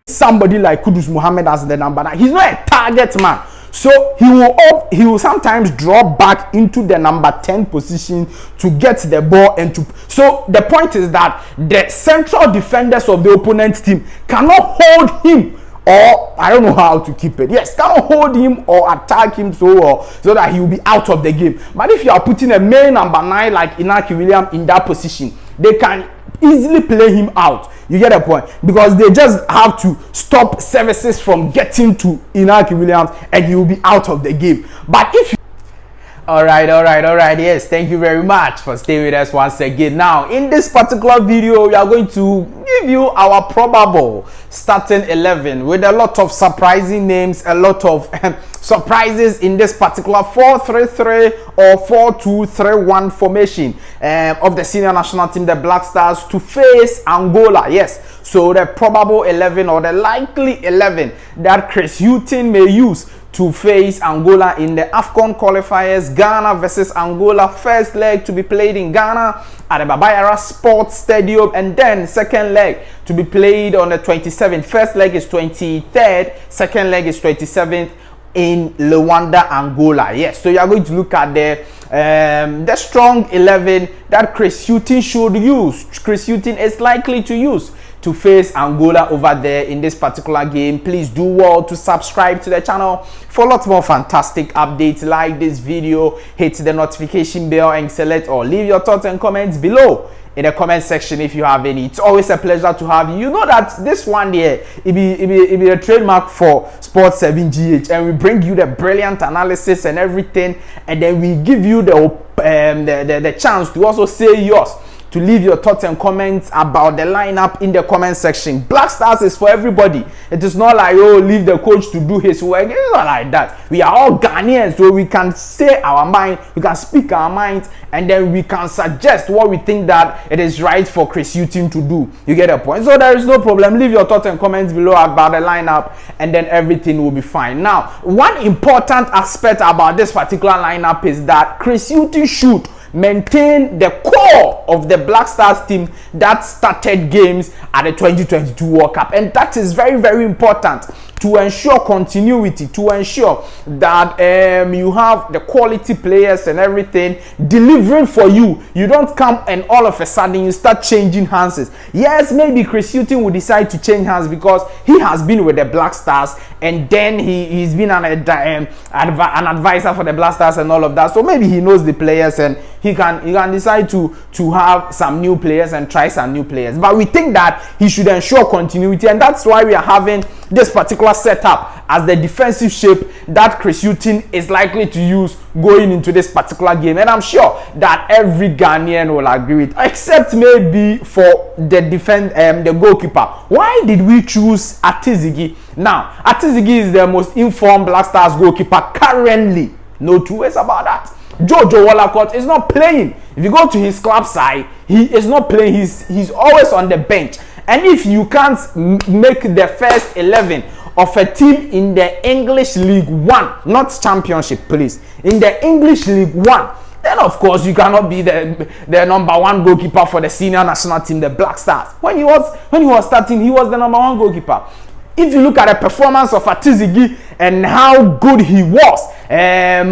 somebody like Kudus Mohammed as the number 9. He's not a target man. So he will sometimes drop back into the number 10 position to get the ball and to. So the point is that the central defenders of the opponent's team cannot hold him, or I don't know how to keep it. Yes, cannot hold him or attack him so that he will be out of the game. But if you are putting a main number 9 like Inaki Williams in that position, they can easily play him out. You get a point? Because they just have to stop services from getting to Inaki Williams and he will be out of the game. But if you... all right, yes, thank you very much for staying with us once again. Now, in this particular video, we are going to give you our probable starting 11 with a lot of surprising names, a lot of surprises in this particular 4-3-3 or 4-2-3-1 formation of the senior national team, the Black Stars, to face Angola. Yes, so the probable 11 or the likely 11 that Chris Hughton may use to face Angola in the AFCON qualifiers. Ghana versus Angola, first leg to be played in Ghana at the Babayara Sports Stadium, and then second leg to be played on the 27th. First leg is 23rd, second leg is 27th in Luanda, Angola. Yes, so you are going to look at the strong 11 that Chris Hughton should use. Chris Hughton is likely to use to face Angola over there in this particular game. Please do well to subscribe to the channel for lots more fantastic updates. Like this video, hit the notification bell and select, or leave your thoughts and comments below in the comment section if you have any. It's always a pleasure to have you. You know that this one here, it be a trademark for Sports 7GH, and we bring you the brilliant analysis and everything, and then we give you the chance to also say yours, to leave your thoughts and comments about the lineup in the comment section. Black Stars is for everybody. It is not like, oh, leave the coach to do his work. It's not like that. We are all Ghanaians, so we can say our mind, we can speak our minds, and then we can suggest what we think that it is right for Chris Hughton to do. You get a point? So there is no problem. Leave your thoughts and comments below about the lineup, and then everything will be fine. Now, one important aspect about this particular lineup is that Chris Hughton should maintain the core of the Black Stars team that started games at the 2022 World Cup, and that is very, very important to ensure continuity, to ensure that you have the quality players and everything delivering for you. You don't come and all of a sudden you start changing hands. Yes, maybe Chris Hughton will decide to change hands because he has been with the Black Stars, and then he's been an advisor for the Black Stars and all of that. So maybe he knows the players, and he can decide to have some new players and try some new players. But we think that he should ensure continuity, and that's why we are having this particular setup as the defensive shape that Chris Hughton is likely to use going into this particular game. And I'm sure that every Ghanaian will agree with, except maybe for the goalkeeper. Why did we choose Atizigi? Now, Atizigi is the most informed Black Stars goalkeeper currently. No two ways about that. Jojo Wallacott is not playing. If you go to his club side, he is not playing. He's always on the bench. And if you can't make the first 11 of a team in the English League 1, not Championship, please, in the English League 1, then of course you cannot be the number 1 goalkeeper for the senior national team, the Black Stars. When he was starting, he was the number 1 goalkeeper. If you look at the performance of Atizigi and how good he was at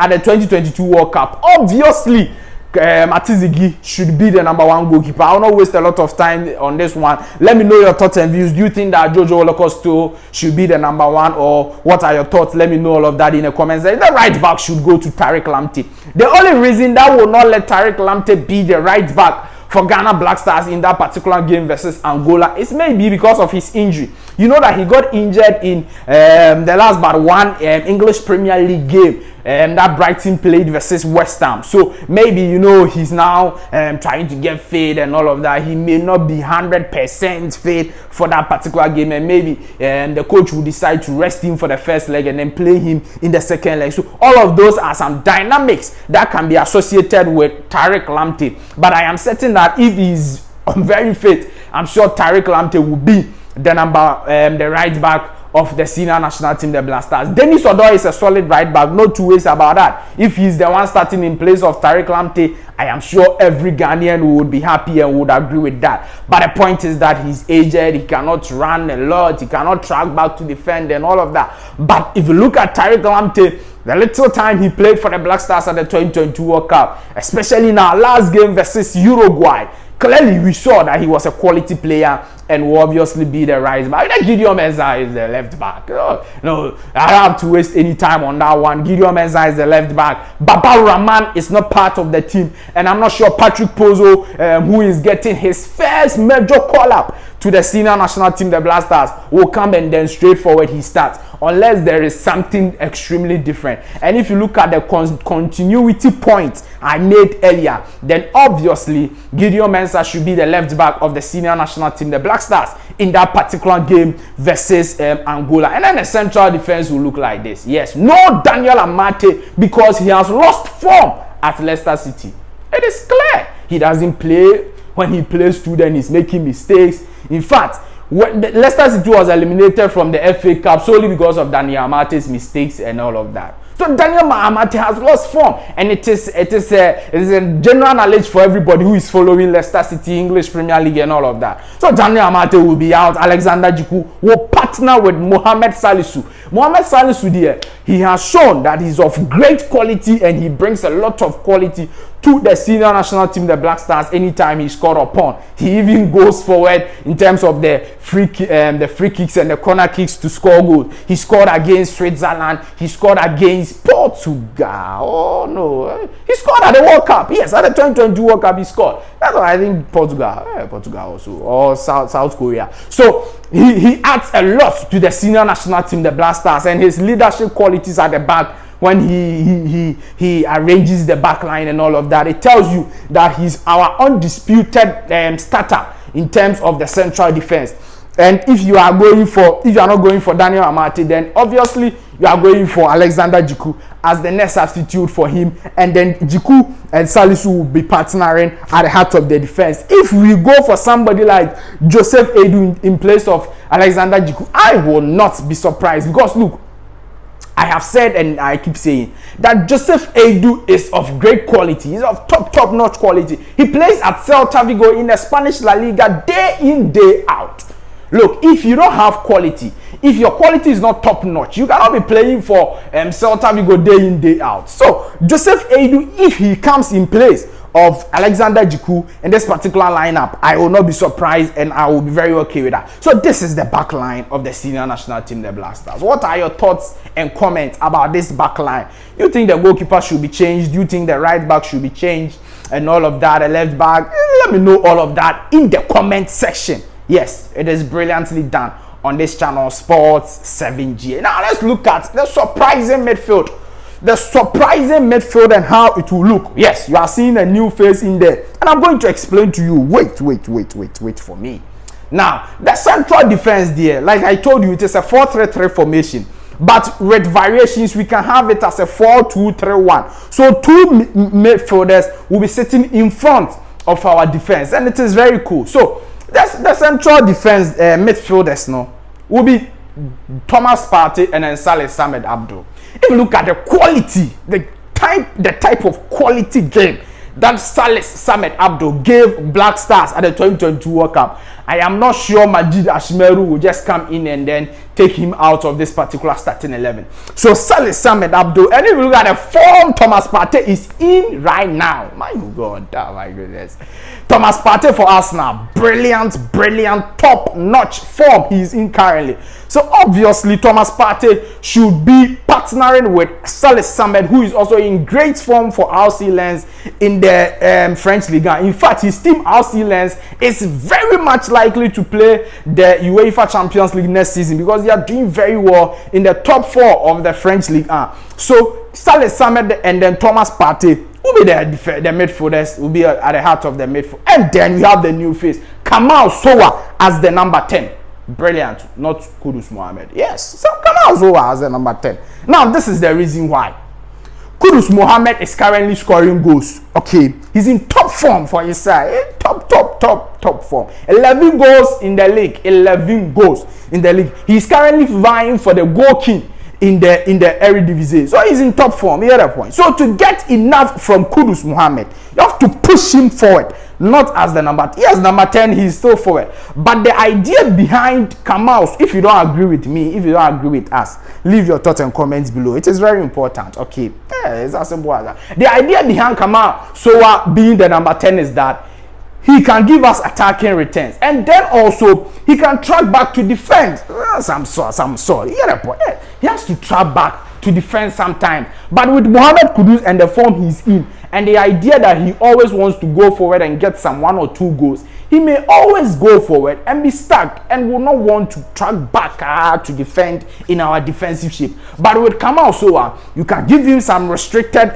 the 2022 World Cup, obviously Atizigi should be the number 1 goalkeeper. I will not waste a lot of time on this one. Let me know your thoughts and views. Do you think that Jojo Wallacott should be the number 1, or what are your thoughts? Let me know all of that in the comments. The right back should go to Tariq Lamptey. The only reason that will not let Tariq Lamptey be the right back for Ghana Black Stars in that particular game versus Angola is maybe because of his injury. You know that he got injured in the last but one English Premier League game that Brighton played versus West Ham. So maybe, you know, he's now trying to get fit and all of that. He may not be 100% fit for that particular game, and maybe the coach will decide to rest him for the first leg and then play him in the second leg. So all of those are some dynamics that can be associated with Tariq Lamptey. But I am certain that if he's very fit, I'm sure Tariq Lamptey will be the right back of the senior national team, the Black Stars. Dennis Odoi is a solid right back, no two ways about that. If he's the one starting in place of Tariq Lamptey, I am sure every Ghanaian would be happy and would agree with that. But the point is that he's aged, he cannot run a lot, he cannot track back to defend and all of that. But if you look at Tariq Lamptey, the little time he played for the Black Stars at the 2022 World Cup, especially in our last game versus Uruguay, clearly we saw that he was a quality player and will obviously be the right back. Gideon Mensah is the left back. No, I don't have to waste any time on that one. Gideon Mensah is the left back. Baba Rahman is not part of the team, and I'm not sure Patrick Pozo, who is getting his first major call-up to the senior national team, the Black Stars, will come and then straightforward he starts, unless there is something extremely different. And if you look at the continuity points I made earlier, then obviously Gideon Mensah should be the left back of the senior national team, the Black Stars, in that particular game versus Angola. And then the central defense will look like this. Yes, no Daniel Amate, because he has lost form at Leicester City. It is clear he doesn't play. When he plays through, then he's making mistakes. In fact, when Leicester City was eliminated from the FA Cup solely because of Daniel Amate's mistakes and all of that. So Daniel Amate has lost form, and it is a general knowledge for everybody who is following Leicester City, English Premier League and all of that. So Daniel Amate will be out. Alexander Jiku will partner with Mohamed Salisu. Mohamed Salisu there, he has shown that he's of great quality and he brings a lot of quality to the senior national team, the Black Stars, anytime he's called upon. He even goes forward in terms of the free kicks and the corner kicks to score goals. He scored against Switzerland. He scored against Portugal. Oh no, he scored at the World Cup. Yes, at the 2022 World Cup he scored. That's what I think. Portugal also, or South Korea. So he adds a lot to the senior national team, the Black Stars, and his leadership qualities at the back. When he arranges the backline and all of that, it tells you that he's our undisputed starter in terms of the central defense. And if you are not going for Daniel Amate, then obviously you are going for Alexander Jiku as the next substitute for him, and then Jiku and Salisu will be partnering at the heart of the defense. If we go for somebody like Joseph Edu in place of Alexander Jiku, I will not be surprised, because look, I have said and I keep saying that Joseph Edu is of great quality. He's of top-notch quality. He plays at Celta Vigo in the Spanish La Liga day in, day out. Look, if you don't have quality, if your quality is not top-notch, you cannot be playing for Celta Vigo day in, day out. So, Joseph Edu, if he comes in place of Alexander Jiku in this particular lineup, I will not be surprised and I will be very okay with that. So this is the back line of the senior national team, the Black Stars. What are your thoughts and comments about this back line? You think the goalkeeper should be changed? Do you think the right back should be changed and all of that, the left back? Let me know all of that in the comment section. Yes, it is brilliantly done on this channel, Sports 7G. Now let's look at the surprising midfield. The surprising midfield and how it will look. Yes, you are seeing a new face in there, and I'm going to explain to you. Wait for me. Now, the central defense there, like I told you, it is a 4-3-3 formation, but with variations we can have it as a 4-2-3-1. So two midfielders will be sitting in front of our defense, and it is very cool. So the central defense midfielders now will be Thomas Partey and then Saleh Samed Abdul. If you look at the quality, the type of quality game that Saleh Samed Abdul gave Black Stars at the 2022 World Cup, I am not sure Majid Ashmeru will just come in and then take him out of this particular starting 11. So Saleh Samed Abdul, and if you look at the form Thomas Partey is in right now, my God, oh my goodness. Thomas Partey for Arsenal, brilliant, top-notch form he is in currently. So obviously Thomas Partey should be partnering with Saleh Samed, who is also in great form for RC Lens in the French Liga. In fact, his team RC Lens is very much likely to play the UEFA Champions League next season, because they are doing very well in the top 4 of the French League. So Saleh Samed and then Thomas Partey will be the midfielders, will be at the heart of the midfield. And then we have the new face, Kamal Sowa as the number 10. Brilliant, not Kudus Mohammed. Yes, so Kamal Sowa as the number 10. Now, this is the reason why. Kudus Mohammed is currently scoring goals. Okay, he's in top form for his side. Top top form. 11 goals in the league. 11 goals in the league. He's currently vying for the goal king in the Eredivisie. So he's in top form. You get the point. So to get enough from Kudus Mohammed, you have to push him forward. Not as the number, yes, number 10, he's still forward. But the idea behind Kamau, if you don't agree with me, if you don't agree with us, leave your thoughts and comments below. It is very important. Okay. Yeah, it's as simple as that. The idea behind Kamau being the number 10 is that he can give us attacking returns, and then also he can track back to defend. Some sort. You get the point. Yeah, he has to track back to defend sometimes. But with Mohamed Kudus and the form he's in, and the idea that he always wants to go forward and get some 1 or 2 goals, he may always go forward and be stuck and will not want to track back to defend in our defensive shape. But with Kamau Soa, you can give him some restricted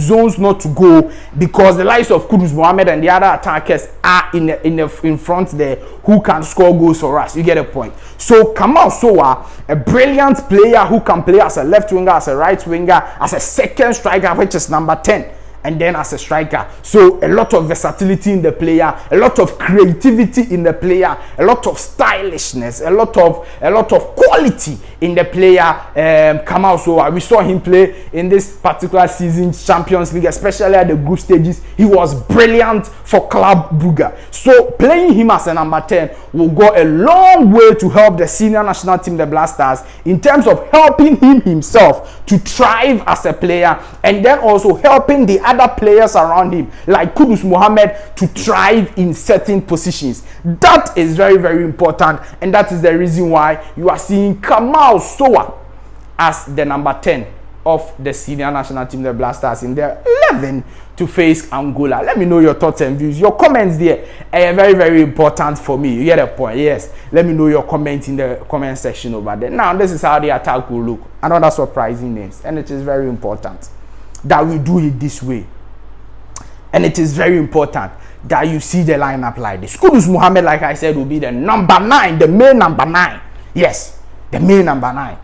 zones not to go, because the likes of Kudus Mohammed and the other attackers are in front there who can score goals for us. You get a point. So Kamau Soa, a brilliant player who can play as a left winger, as a right winger, as a second striker, which is number 10. And then as a striker. So a lot of versatility in the player, a lot of creativity in the player, a lot of stylishness, a lot of quality in the player. Kamau Soa, we saw him play in this particular season Champions League, especially at the group stages. He was brilliant for Club Brugge. So playing him as a number 10 will go a long way to help the senior national team, the Black Stars, in terms of helping him himself to thrive as a player, and then also helping the other players around him, like Kudus Mohammed, to thrive in certain positions. That is very, very important, and that is the reason why you are seeing Kamau Soa as the number 10 of the senior national team, the Black Stars, in their 11 to face Angola. Let me know your thoughts and views. Your comments there are very, very important for me. You get a point? Yes. Let me know your comments in the comment section over there. Now, this is how the attack will look. Another surprising names, and it is very important that we do it this way. And it is very important that you see the lineup like this. Kudus Mohammed, like I said, will be the number 9, the main number 9. Yes, the main number 9.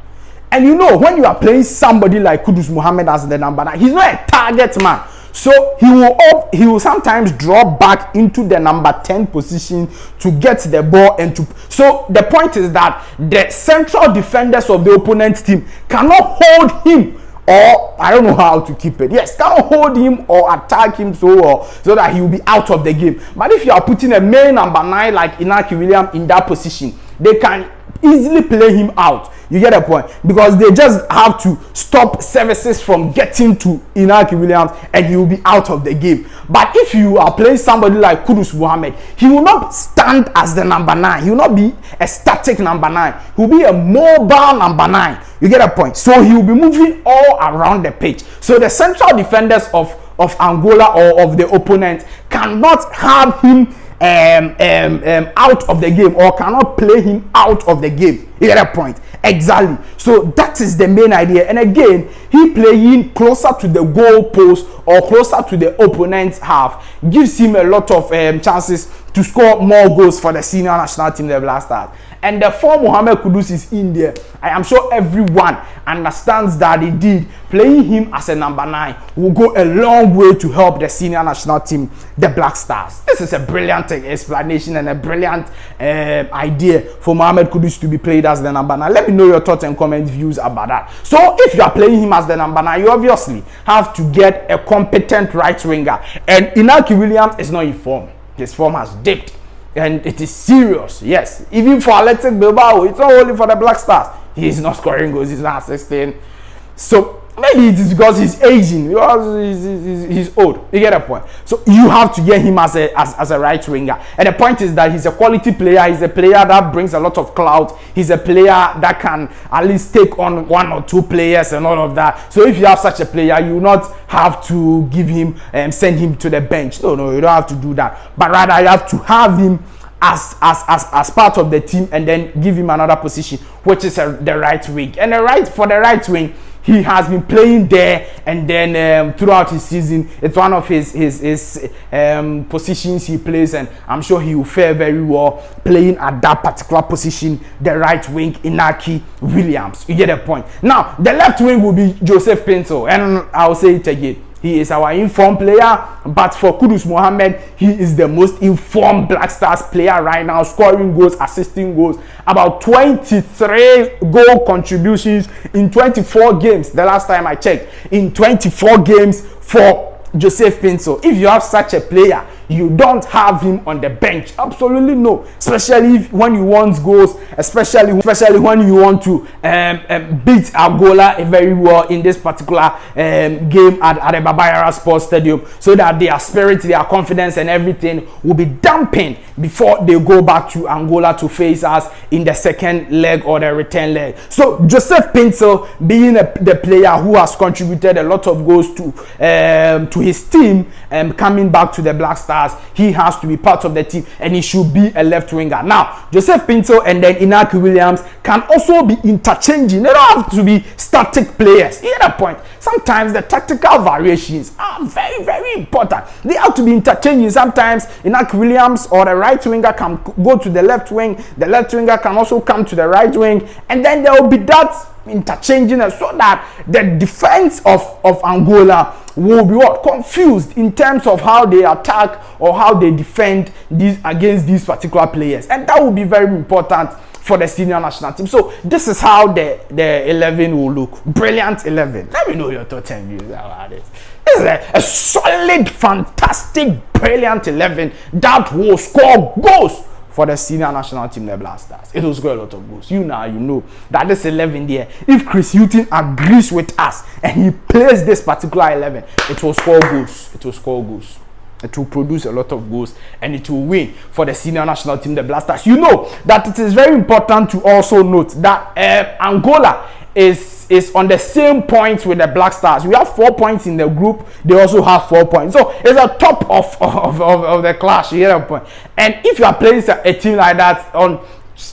And you know, when you are playing somebody like Kudus Mohammed as the number 9, he's not a target man. So he will sometimes drop back into the number 10 position to get the ball and to. So the point is that the central defenders of the opponent's team cannot hold him, or I don't know how to keep it. Yes, cannot hold him or attack him so that he will be out of the game. But if you are putting a main number 9 like Inaki Williams in that position, they can easily play him out. You get a point? Because they just have to stop services from getting to Inaki Williams and he will be out of the game. But if you are playing somebody like Kudus Mohammed, he will not stand as the number 9. He will not be a static number 9. He will be a mobile number 9. You get a point? So he will be moving all around the pitch. So the central defenders of Angola or of the opponent cannot have him out of the game, or cannot play him out of the game. You get a point? Exactly. So that is the main idea. And again, he playing closer to the goal post or closer to the opponent's half gives him a lot of chances to score more goals for the senior national team, the Black Stars. And the form Mohamed Kudus is in there, I am sure everyone understands that indeed playing him as a number 9 will go a long way to help the senior national team, the Black Stars. This is a brilliant explanation and a brilliant idea for Mohamed Kudus to be played as the number 9. Let me know your thoughts and comment views about that. So if you are playing him as the number 9, you obviously have to get a competent right winger. And Inaki Williams is not in form. His form has dipped. And it is serious, yes. Even for Athletic Bilbao, it's not only for the Black Stars. He is not scoring goals, he's not assisting. So maybe it is because he's aging, because he's old. You get a point. So you have to get him as a right winger. And the point is that he's a quality player. He's a player that brings a lot of clout. He's a player that can at least take on 1 or 2 players and all of that. So if you have such a player, you will not have to give him send him to the bench. No, you don't have to do that. But rather you have to have him as part of the team, and then give him another position, which is the right wing. And for the right wing, he has been playing there, and then throughout his season, it's one of his positions he plays, and I'm sure he will fare very well playing at that particular position, the right wing, Inaki Williams. You get the point. Now, the left wing will be Joseph Pinto, and I'll say it again. he is our informed player, but for Kudus Mohammed, he is the most informed Black Stars player right now, scoring goals, assisting goals, about 23 goal contributions in 24 games. The last time I checked, in 24 games for Joseph Pinto. If you have such a player, you don't have him on the bench. Absolutely no. Especially when you want goals, especially when you want to beat Angola very well in this particular game at the Babayara Sports Stadium, so that their spirit, their confidence and everything will be dampened before they go back to Angola to face us in the second leg or the return leg. So Joseph Pinto, being the player who has contributed a lot of goals to his team, coming back to the Black Stars, he has to be part of the team and he should be a left winger. Now, Joseph Pinto and then Inaki Williams can also be interchanging. They don't have to be static players. You get a point? Sometimes the tactical variations are very, very important. They have to be interchanging. Sometimes Inaki Williams or the right winger can go to the left wing. The left winger can also come to the right wing. And then there will be that interchanging, so that the defense of Angola will be confused in terms of how they attack or how they defend against these particular players, and that will be very important for the senior national team. So this is how the 11 will look. Brilliant 11. Let me know your thoughts and views about this. This is a solid, fantastic, brilliant 11 that will score goals for the senior national team, the Black Stars. It will score a lot of goals. You know that this 11 there, if Chris Hughton agrees with us and he plays this particular 11, it will score goals. It will score goals. It will produce a lot of goals and it will win for the senior national team, the Black Stars. You know that it is very important to also note that Angola is on the same points with the Black Stars. We have 4 points in the group. They also have 4 points. So it's a top of the clash. You get a point. And if you are playing a team like that on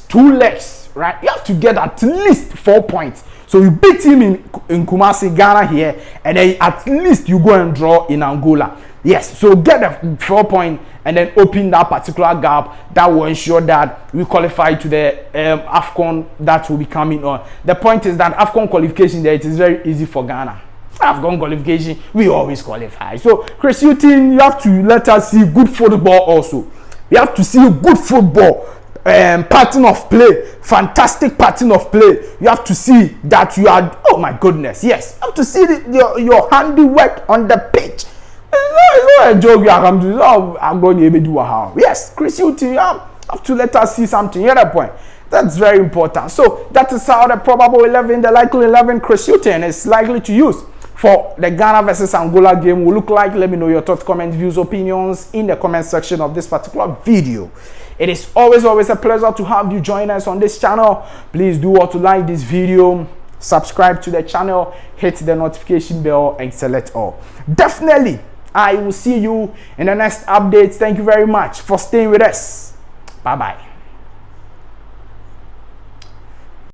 2 legs, right, you have to get at least 4 points. So you beat him in Kumasi, Ghana here, and then at least you go and draw in Angola. Yes, so get the 4 point and then open that particular gap that will ensure that we qualify to the AFCON that will be coming on. The point is that AFCON qualification there, it is very easy for Ghana. AFCON qualification, we always qualify. So Chris Hughton, you have to let us see good football also. We have to see good football. Pattern of play, fantastic pattern of play. You have to see that you are, oh my goodness, yes, you have to see your handiwork on the pitch. It's not a joke. I'm going to do a how. Yes, Chris Hughton, you have to let us see something. Hear that point? That's very important. So that is how the probable 11, the likely 11 Chris Hughton is likely to use for the Ghana versus Angola game will look like. Let me know your thoughts, comments, views, opinions in the comment section of this particular video. It is always a pleasure to have you join us on this channel. Please do what to like this video, subscribe to the channel, hit the notification bell and select all. Definitely, I will see you in the next updates. Thank you very much for staying with us. Bye-bye.